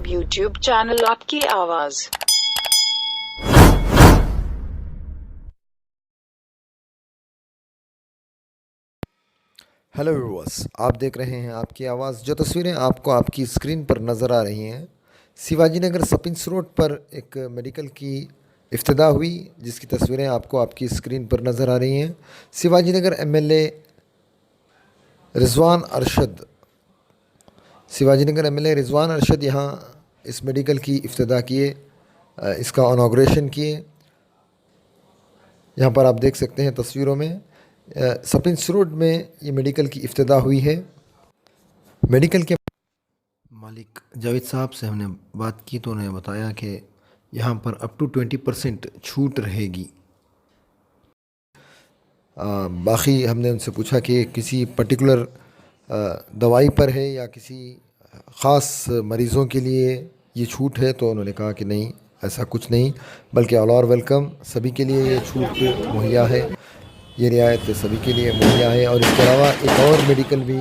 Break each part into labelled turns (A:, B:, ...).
A: YouTube channel आपकी आवाज।
B: Hello viewers, आप देख रहे हैं आपकी आवाज़। जो तस्वीरें आपको आपकी स्क्रीन पर नज़र आ रही हैं, शिवाजी नगर सपिंस रोड पर एक मेडिकल की इफ्तिदा हुई, जिसकी तस्वीरें आपको आपकी स्क्रीन पर नज़र आ रही हैं। शिवाजी नगर MLA रिजवान अरशद यहाँ इस मेडिकल की इफ्तिदा किए, इसका इनागुरेशन किए। यहाँ पर आप देख सकते हैं तस्वीरों में सपिंस रोड में ये मेडिकल की इफ्तिदा हुई है। मेडिकल के मालिक जावेद साहब से हमने बात की तो उन्होंने बताया कि यहाँ पर अप टू 20% छूट रहेगी। बाकी हमने उनसे पूछा कि किसी पर्टिकुलर दवाई पर है या किसी ख़ास मरीज़ों के लिए ये छूट है, तो उन्होंने कहा कि नहीं, ऐसा कुछ नहीं, बल्कि ऑल आर वेलकम, सभी के लिए ये छूट मुहैया है, ये रियायत सभी के लिए मुहैया है। और इसके अलावा एक और मेडिकल भी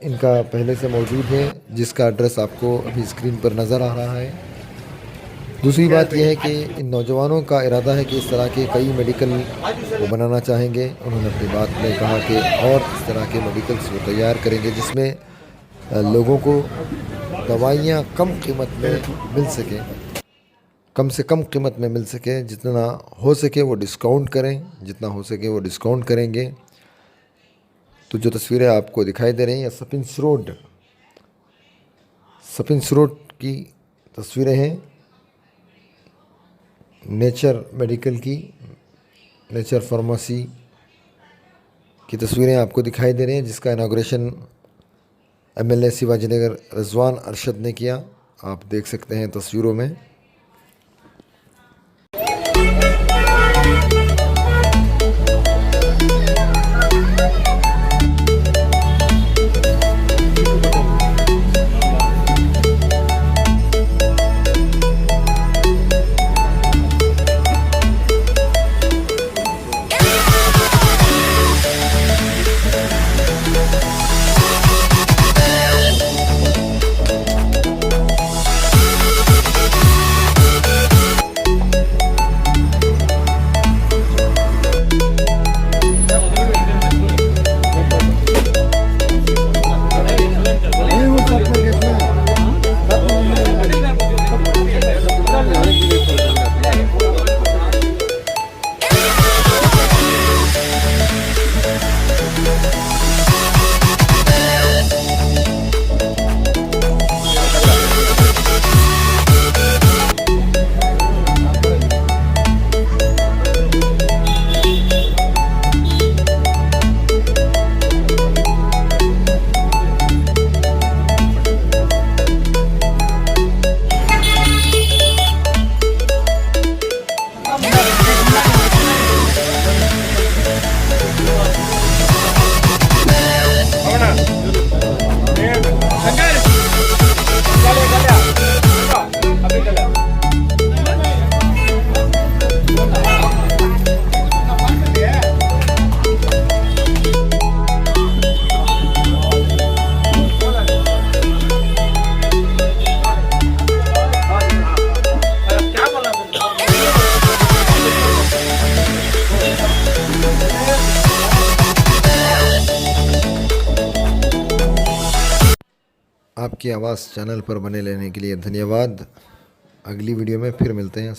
B: इनका पहले से मौजूद है, जिसका एड्रेस आपको अभी स्क्रीन पर नज़र आ रहा है। दूसरी बात यह है कि इन नौजवानों का इरादा है कि इस तरह के कई मेडिकल वो बनाना चाहेंगे। उन्होंने अपनी बात में कहा कि और इस तरह के मेडिकल्स वो तैयार करेंगे जिसमें लोगों को दवाइयाँ कम कीमत में मिल सकें, कम से कम कीमत में मिल सके, जितना हो सके वो डिस्काउंट करें, जितना हो सके वो डिस्काउंट करेंगे। तो जो तस्वीरें आपको दिखाई दे रही हैं, सपिंस रोड की तस्वीरें हैं नेचर मेडिकल की, नेचर फार्मेसी की तस्वीरें आपको दिखाई दे रही हैं, जिसका इनागुरेशन MLA शिवाजी नगर रिजवान अरशद ने किया। आप देख सकते हैं तस्वीरों में। आपकी आवाज़ चैनल पर बने रहने के लिए धन्यवाद। अगली वीडियो में फिर मिलते हैं।